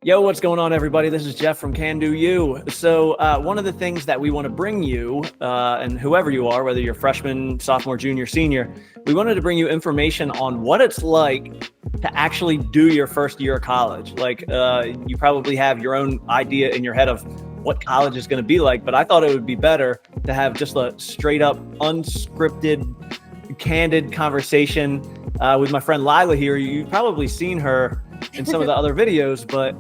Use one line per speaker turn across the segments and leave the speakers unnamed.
Yo, what's going on, everybody? This is Jeff from Can Do You. So, one of the things that we want to bring you, and whoever you are, whether you're freshman, sophomore, junior, senior, we wanted to bring you information on what it's like to actually do your first year of college. You probably have your own idea in your head of what college is going to be like, but I thought it would be better to have just a straight up, unscripted, candid conversation with my friend Lila here. You've probably seen her in some of the other videos, but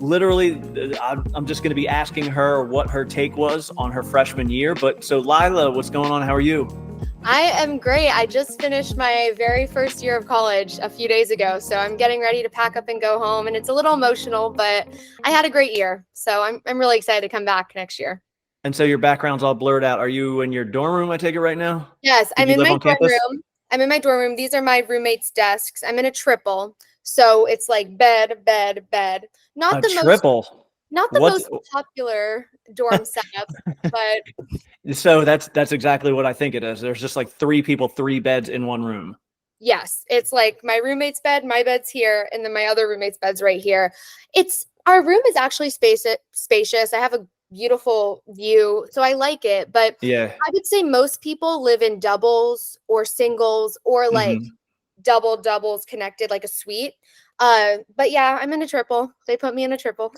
literally, I'm just going to be asking her what her take was on her freshman year. But so, Lila, what's going on? How are you?
I am great. I just finished my very first year of college a few days ago, so I'm getting ready to pack up and go home, and it's a little emotional, but I had a great year, so I'm really excited to come back next year.
And so your background's all blurred out. Are you in your dorm room, I take it, right now?
Yes,
Did
I'm
you
in
live
my
on
dorm
campus?
room. I'm in my dorm room. These are my roommates' desks. I'm in a triple, so it's like bed, bed, bed. Not
A
the most,
triple.
not the
What?
most popular dorm setup, but
So that's exactly what I think it is. There's just like three people, three beds in one room.
yes, it's like my roommate's bed, my bed's here, and then my other roommate's bed's right here. It's Our room is actually spacious. I have a beautiful view, so I like it. But
Yeah.
I would say most people live in doubles or singles or like
Hmm.
doubles connected, like a suite. But yeah, I'm in a triple. They put me in a triple.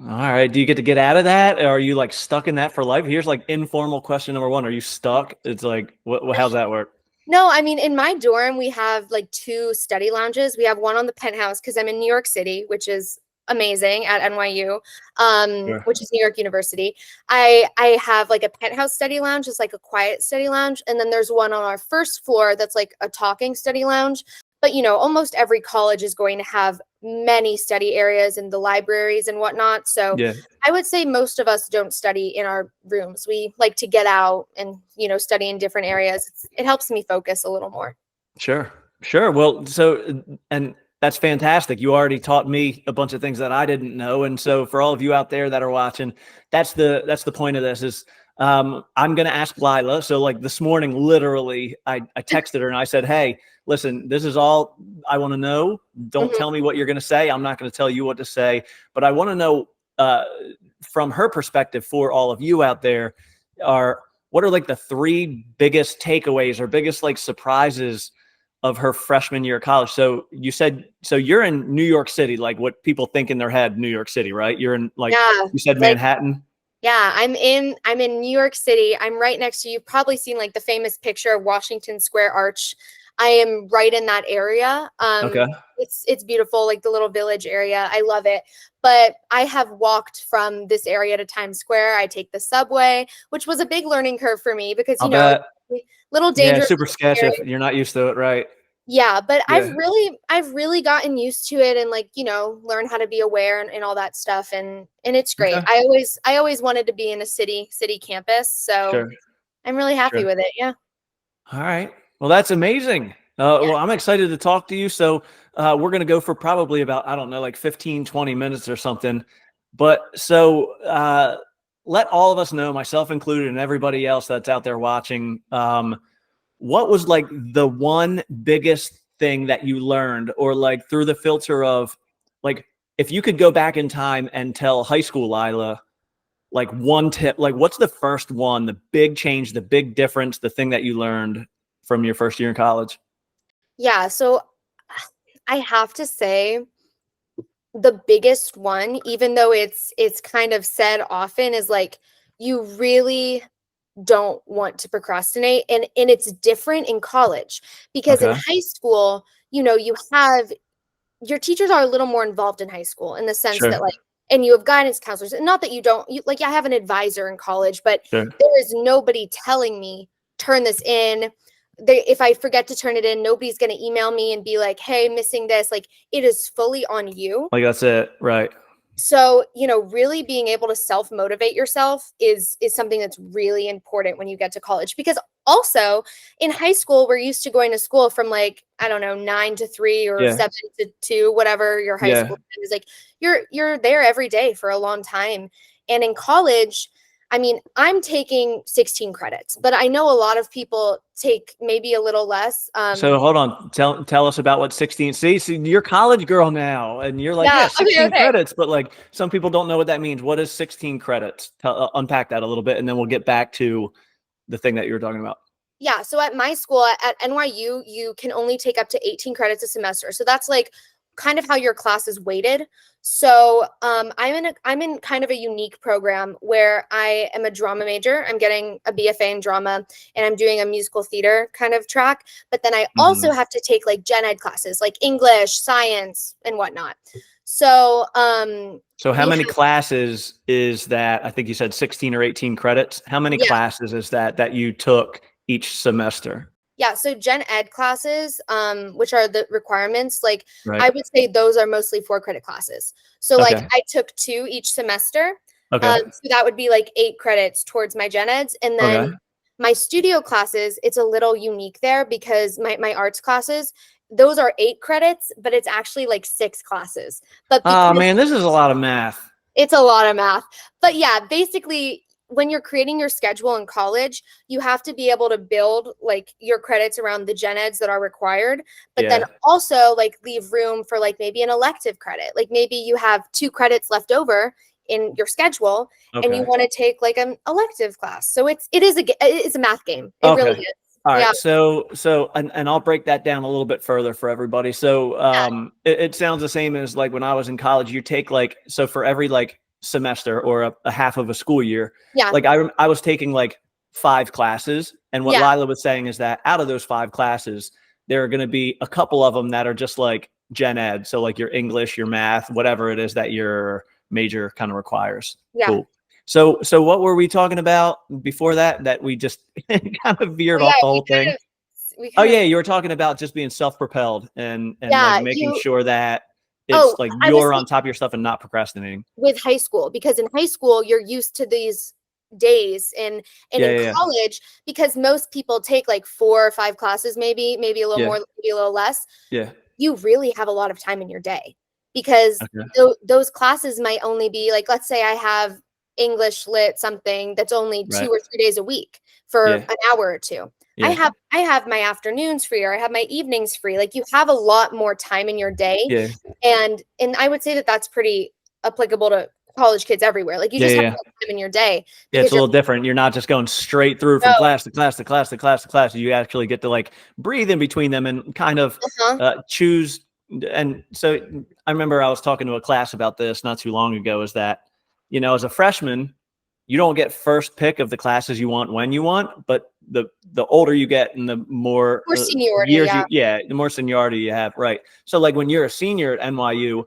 All right. Do you get to get out of that? Or are you like stuck in that for life? Here's like informal question number one. Are you stuck? It's like, how's that work?
No, I mean, in my dorm, we have like two study lounges. We have one on the penthouse because I'm in New York City, which is amazing at NYU,
Sure.
which is New York University. I have like a penthouse study lounge, it's like a quiet study lounge, and then there's one on our first floor that's like a talking study lounge. But almost every college is going to have many study areas and the libraries and whatnot. So
Yeah.
I would say most of us don't study in our rooms. We like to get out and, study in different areas. It helps me focus a little more.
Sure. Sure. Well, and that's fantastic. You already taught me a bunch of things that I didn't know. And so for all of you out there that are watching, that's the point of this is I'm going to ask Lila. So like this morning, literally, I texted her and I said, hey, listen, this is all I want to know. Don't
Mhm.
tell me what you're going to say. I'm not going to tell you what to say, but I want to know from her perspective for all of you out there are what are like the three biggest takeaways or biggest like surprises of her freshman year of college? So you said, so you're in New York City, like what people think in their head, New York City, right? You're in like,
Yeah,
you said
like
Manhattan.
yeah, I'm in New York City. I'm right next to, you've probably seen like the famous picture of Washington Square Arch. I am right in that area.
Okay.
It's beautiful, like the little village area. I love it. But I have walked from this area to Times Square. I take the subway, which was a big learning curve for me because
I'll bet.
little
Yeah.
dangerous
Super sketch
area.
if you're not used to it. Right.
Yeah, but
Yeah.
I've really gotten used to it and like, learn how to be aware and all that stuff and it's great.
Okay.
I always wanted to be in a city campus, so
Sure.
I'm really happy
Sure.
with it. Yeah.
All right. Well, that's amazing.
Yeah.
Well, I'm excited to talk to you. So we're going to go for probably about, I don't know, like 15, 20 minutes or something. But so let all of us know, myself included, and everybody else that's out there watching, what was like the one biggest thing that you learned or like through the filter of like, if you could go back in time and tell high school Lila, like one tip, like what's the first one, the big change, the big difference, the thing that you learned from your first year in college?
Yeah, so I have to say the biggest one, even though it's kind of said often, is like you really don't want to procrastinate, and it's different in college because in
Okay.
high school, you have your teachers are a little more involved in high school in the sense that
Sure.
like, and you have guidance counselors, and not that like I have an advisor in college, but
Sure.
there is nobody telling me turn this in. If I forget to turn it in, nobody's going to email me and be like, hey, missing this. Like, it is fully on you.
Like that's it. Right.
So, really being able to self-motivate yourself is something that's really important when you get to college, because also in high school we're used to going to school from like, I don't know, 9 to 3 or
Yeah.
7 to 2, whatever your high
Yeah.
school is. Like you're there every day for a long time. And in college, I mean, I'm taking 16 credits, but I know a lot of people take maybe a little less.
So hold on, tell us about what 16. See, you're college girl now, and you're like,
Yeah,
yeah,
okay,
16
okay.
credits, but like some people don't know what that means. What is 16 credits? Unpack that a little bit, and then we'll get back to the thing that you were talking about.
Yeah, so at my school at NYU, you can only take up to 18 credits a semester. So that's like kind of how your class is weighted. So I'm in kind of a unique program where I am a drama major. I'm getting a BFA in drama, and I'm doing a musical theater kind of track. But then I also have to take like gen ed classes like English, science, and whatnot. So
So how
we
many
have,
classes is that? I think you said 16 or 18 credits. How many
yeah.
classes is that you took each semester?
Yeah, so gen ed classes, which are the requirements, like
Right.
I would say those are mostly 4 credit classes. So like
Okay.
I took 2 each semester.
Okay.
So that would be like 8 credits towards my gen eds. And then
Okay.
my studio classes, it's a little unique there because my arts classes, those are 8 credits, but it's actually like 6 classes. But
Oh
because
man, this is a lot of math.
it's a lot of math. But yeah, basically, when you're creating your schedule in college, you have to be able to build like your credits around the gen eds that are required, but then
Yeah.
also like leave room for like maybe an elective credit. Like maybe you have 2 credits left over in your schedule and you
Okay.
want to take like an elective class. So it's a math game. It really
Okay.
is.
All
Yeah.
right. And I'll break that down a little bit further for everybody. So
Yeah.
it sounds the same as like when I was in college, you take like, so for every like semester or a half of a school year,
Yeah.
like I was taking like 5 classes. And what
Yeah.
Lila was saying is that out of those 5 classes, there are going to be a couple of them that are just like gen ed. So like your English, your math, whatever it is that your major kind of requires.
Yeah.
Cool. So what were we talking about before that? That we just kind of veered
Oh yeah,
off the whole thing.
we
Oh
kind
yeah,
of
you were talking about just being self-propelled and like
yeah,
making
you
sure that
oh,
it's like
I was
you're on top of your stuff and not procrastinating.
with high school because in high school you're used to these days and
Yeah,
in
yeah,
college because most people take like 4 or 5 classes maybe a little
yeah,
more maybe a little less.
yeah,
You really have a lot of time in your day because
yeah. Okay.
those classes might only be like, let's say I have English lit something that's only
Right.
2 or 3 days a week for
Yeah,
an hour or two.
yeah,
I have my afternoons free or I have my evenings free. Like you have a lot more time in your day,
yeah,
and I would say that that's pretty applicable to college kids everywhere. Like you
yeah,
just have
yeah.
more time in your day
Yeah, it's
because
a
you're
little different. You're not just going straight through from
no,
class to class to class to class to class. You actually get to like breathe in between them and kind of
uh-huh.
choose. And so I remember I was talking to a class about this not too long ago. Is that, as a freshman, you don't get first pick of the classes you want when you want, but the older you get and the more
More seniority,
years
yeah.
the more seniority you have, right? So like when you're a senior at NYU,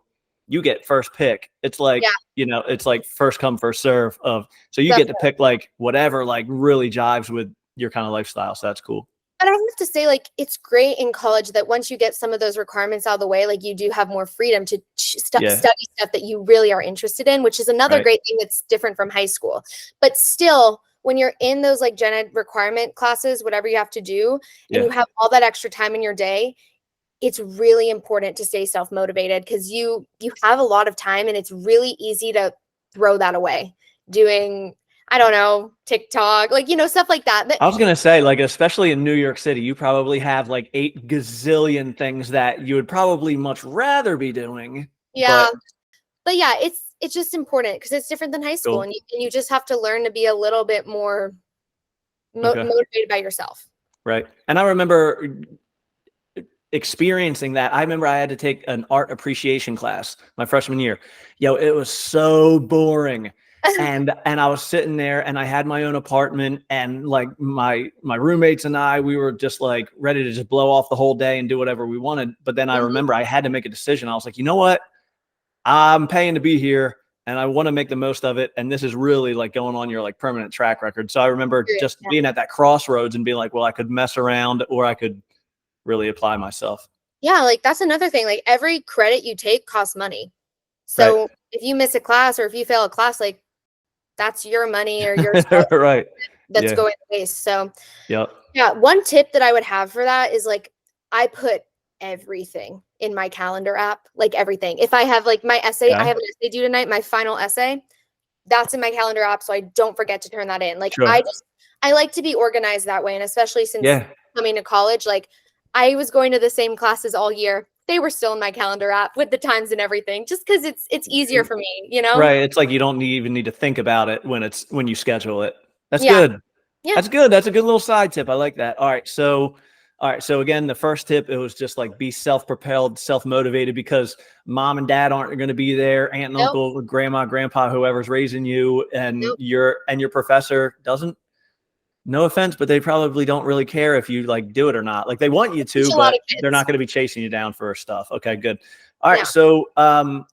you get first pick. It's like,
Yeah,
it's like first come first serve of, so you get to
definitely.
pick like whatever like really jives with your kind of lifestyle. So that's cool.
And I have to say, like, it's great in college that once you get some of those requirements out of the way, like, you do have more freedom to
Yeah.
study stuff that you really are interested in, which is another
Right.
great thing that's different from high school. But still, when you're in those like gen ed requirement classes, whatever you have to do, and
Yeah.
you have all that extra time in your day, it's really important to stay self-motivated because you have a lot of time and it's really easy to throw that away doing, I don't know, TikTok, like, stuff like that. But
I was gonna say, like, especially in New York City, you probably have like 8 gazillion things that you would probably much rather be doing.
yeah,
But
but yeah, it's just important because it's different than high school,
cool.
and you just have to learn to be a little bit more
Okay.
motivated by yourself.
Right. And I remember experiencing that. I remember I had to take an art appreciation class my freshman year. It was so boring. And I was sitting there and I had my own apartment and like my roommates and we were just like ready to just blow off the whole day and do whatever we wanted. But then I
Mhm.
remember I had to make a decision. I was like, you know what? I'm paying to be here and I want to make the most of it. And this is really like going on your like permanent track record. So I remember just
Yeah.
being at that crossroads and being like, well, I could mess around or I could really apply myself.
Yeah, like that's another thing. Like every credit you take costs money.
Right.
So if you miss a class or if you fail a class, like that's your money or your scholarship
Right.
that's
Yeah.
going to waste. So
Yep.
yeah, one tip that I would have for that is like I put everything in my calendar app, like everything. If I have like my essay, I
Okay.
have an essay due tonight, my final essay. that's in my calendar app, so I don't forget to turn that in. Like
Sure.
I like to be organized that way, and especially since
Yeah.
coming to college, like I was going to the same classes all year. They were still in my calendar app with the times and everything, just because it's easier for me, you know?
Right. It's like you don't even need to think about it when you schedule it. That's
Yeah.
good.
Yeah.
That's good. That's a good little side tip. I like that. All right. So again, the first tip, it was just like be self-propelled, self-motivated, because mom and dad aren't going to be there. Aunt and
Nope.
uncle, grandma, grandpa, whoever's raising you, and
Nope.
your professor doesn't, no offense, but they probably don't really care if you like do it or not. Like they want you
Teach
to,
a lot
but
of
they're
kids.
not going to be chasing you down for stuff. Okay, good. All right.
Yeah.
So,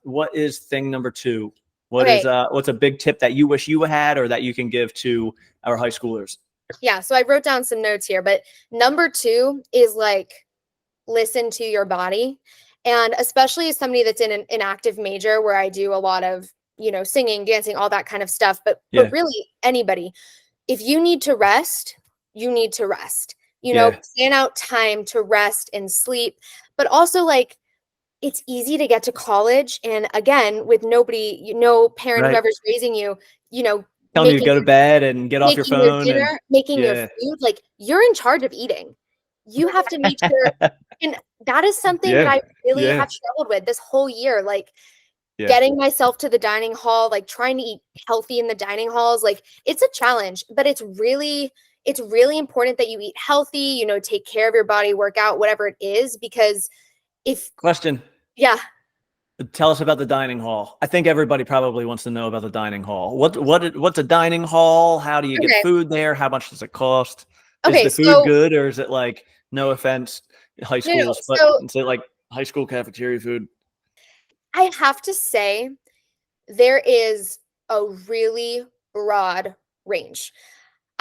what is thing number two?
Okay.
What's a big tip that you wish you had or that you can give to our high schoolers?
Yeah. So I wrote down some notes here, but number 2 is like listen to your body. And especially as somebody that's in an active major where I do a lot of, singing, dancing, all that kind of stuff, but
Yeah.
really anybody, if you need to rest, you need to rest.
Yeah.
Plan out time to rest and sleep, but also like it's easy to get to college and again with nobody, parent
Right.
whoever's raising you,
Telling you to
making
go to bed and get off your
making your
phone and
dinner, making your
yeah.
food, like you're in charge of eating. You have to make sure, and that is something that
Yeah.
I really
Yeah.
have struggled with this whole year, like
Yeah.
getting myself to the dining hall, like trying to eat healthy in the dining halls. Like it's a challenge, but it's really important that you eat healthy, take care of your body, work out, whatever it is, because if,
Question.
yeah,
Tell us about the dining hall. I think everybody probably wants to know about the dining hall. What's a dining hall? How do you get
okay,
food there? How much does it cost? Is
okay,
the food
so
good, or is it like, no offense, high
no,
schools, but
so
is it like high school cafeteria food?
I have to say there is a really broad range.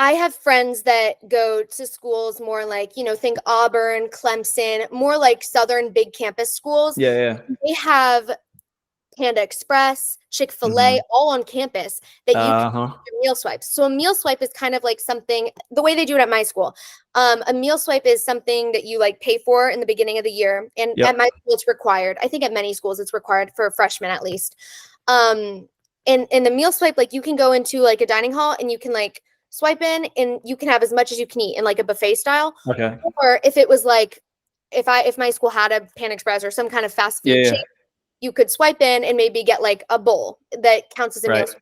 I have friends that go to schools more like, think Auburn, Clemson, more like Southern big campus schools.
Yeah, yeah.
They have Panda Express, Chick-fil-A,
Mm-hmm.
all on campus that you can
Uh-huh.
do meal swipes. So a meal swipe is kind of like something, the way they do it at my school. A meal swipe is something that you like pay for in the beginning of the year. And at
Yep.
my school, it's required. I think at many schools it's required for freshmen at least. And the meal swipe, like you can go into like a dining hall and you can like swipe in and you can have as much as you can eat in like a buffet style.
Okay.
Or if it was like if my school had a Pan Express or some kind of fast
Yeah,
food
yeah.
chain, you could swipe in and maybe get like a bowl that counts as a meal
Right.
swipe.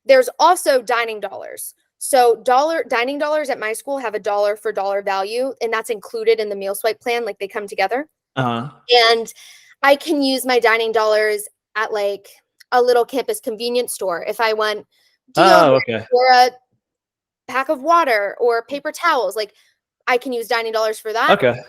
There's also dining dollars. So dining dollars at my school have a dollar for dollar value, and that's included in the meal swipe plan. Like they come together.
Uh-huh.
And I can use my dining dollars at like a little campus convenience store if I want
Oh,
deodorant
okay.
or a pack of water or paper towels. Like I can use dining dollars for that.
Okay.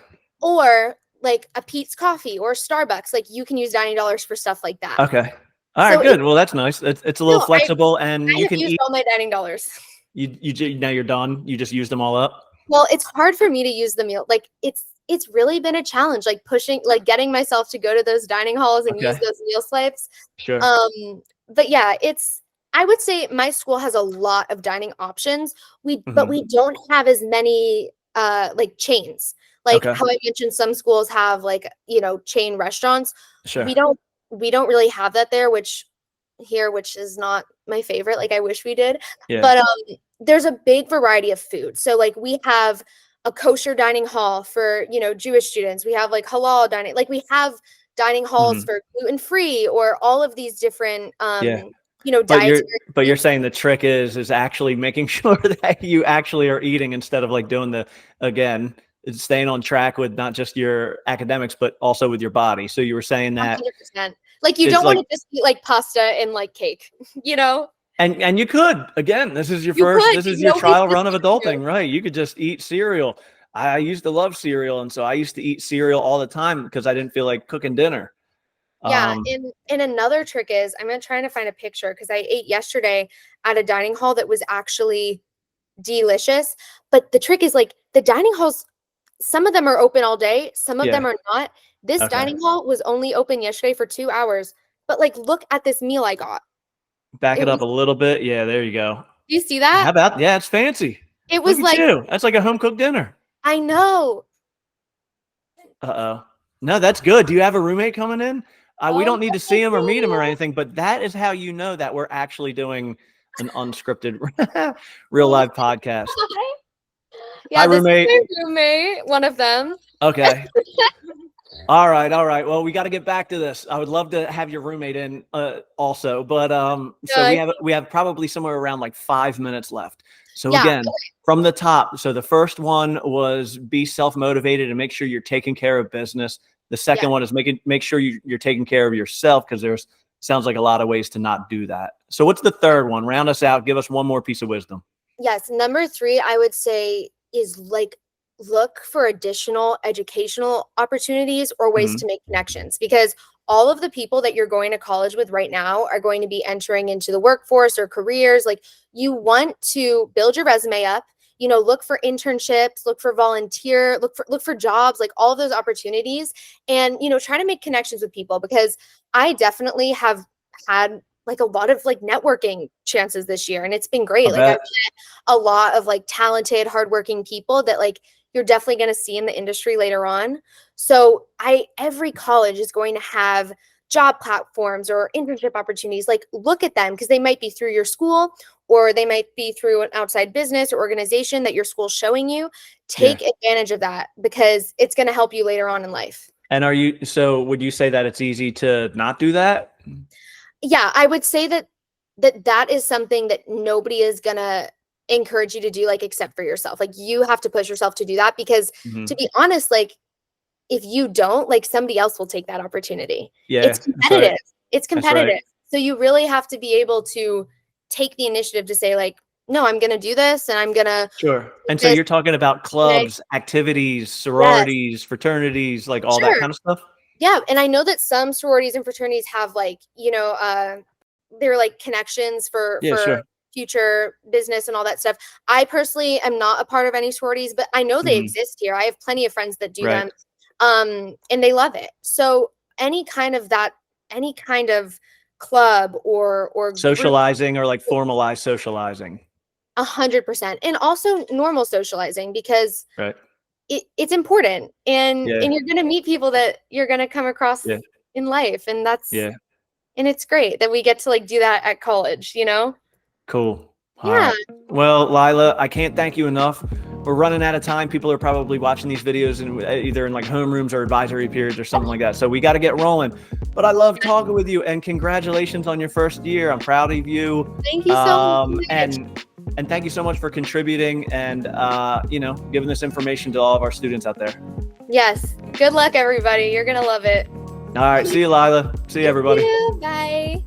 Or like a Pete's Coffee or Starbucks. Like you can use dining dollars for stuff like that.
Okay. All
So
right, good. Well, that's nice. It's a little
no,
flexible, and
I
you
have
can
used
eat.
all my dining dollars.
Now you're done. You just used them all up.
Well, it's hard for me to use the meal. Like it's really been a challenge, like pushing, like getting myself to go to those dining halls and use
Okay.
those meal swipes.
Sure.
But yeah, I would say my school has a lot of dining options. But
Mhm.
we don't have as many like chains. Like
Okay.
how I mentioned some schools have like, chain restaurants.
Sure.
We don't really have that there, which is not my favorite. Like I wish we did.
Yeah.
But there's a big variety of food. So like we have a kosher dining hall for, Jewish students. We have like halal dining. Like we have dining halls
Mhm.
for gluten-free or all of these different
Yeah. But
dietary
you're
foods.
saying the trick is actually making sure that you actually are eating instead of like doing again, staying on track with not just your academics, but also with your body. So you were saying that
100%. Like you
it's
don't want
like,
to just eat like pasta and like cake, you know?
and you could, again, this is
You could,
this is
because
your
nobody's
trial run of
listening to you.
adulting, right? You could just eat cereal. I used to love cereal. And so I used to eat cereal all the time because I didn't feel like cooking dinner.
Yeah, and another trick is I'm trying to find a picture because I ate yesterday at a dining hall that was actually delicious. But the trick is like the dining halls, some of them are open all day, some of them
Yeah.
are not. This
Okay.
dining hall was only open yesterday for 2 hours. But like look at this meal I got.
Back
It
it up
was
a little bit. Yeah, there you go.
Do you see
How
that?
about, yeah, it's fancy.
It
Look
was
at
like,
you. That's like a home cooked dinner.
I know.
Uh-oh. No, that's good. Do you have a roommate coming in? We
Oh,
don't need to
yes,
see
I
him or meet him or
do.
anything, but that is how you know that we're actually doing an unscripted real live podcast.
Yeah,
Hi,
this
roommate.
is my roommate, one of them.
Okay. All right. Well, we got to get back to this. I would love to have your roommate in also, but so we have probably somewhere around like 5 minutes left. So
Yeah.
again, from the top. So the first one was be self-motivated and make sure you're taking care of business. The second one is make sure you're taking care of yourself, because sounds like a lot of ways to not do that. So what's the third one? Round us out. Give us one more piece of wisdom.
Yes. Number 3, I would say, is like look for additional educational opportunities or ways to make connections, because all of the people that you're going to college with right now are going to be entering into the workforce or careers. Like, you want to build your resume up, look for internships, look for volunteer, look for jobs, like all of those opportunities, and, try to make connections with people, because I definitely have had like a lot of like networking chances this year, and it's been great. Like, I've met a lot of like talented, hardworking people that like you're definitely going to see in the industry later on. So every college is going to have job platforms or internship opportunities. Like, look at them, because they might be through your school, or they might be through an outside business or organization that your school's showing you. Take advantage of that, because it's going to help you later on in life.
And would you say that it's easy to not do that?
Yeah, I would say that is something that nobody is going to encourage you to do, like, except for yourself. Like, you have to push yourself to do that, because to be honest, like, if you don't, like, somebody else will take that opportunity.
Yeah,
it's competitive.
Right.
It's competitive.
Right.
So you really have to be able to take the initiative to say, like, no, I'm going to do this, and I'm going to.
Sure. And so you're talking about clubs, activities, sororities, fraternities, like all that kind of stuff?
Yeah. And I know that some sororities and fraternities have like, they're like connections for future business and all that stuff. I personally am not a part of any sororities, but I know they exist here. I have plenty of friends that do them, and they love it. So any kind of club or
socializing or like formalized socializing.
100%. And also normal socializing, because it's important, and you're going to meet people that you're going to come across in life. And and it's great that we get to like do that at college,
Cool. All right. Well, Lila, I can't thank you enough. We're running out of time. People are probably watching these videos either in like homerooms or advisory periods or something like that. So we got to get rolling. But I love talking with you, and congratulations on your first year. I'm proud of you.
Thank you so much.
And thank you so much for contributing and, giving this information to all of our students out there.
Yes. Good luck, everybody. You're going to love it.
All right. See you, Lila. See you, everybody.
Bye.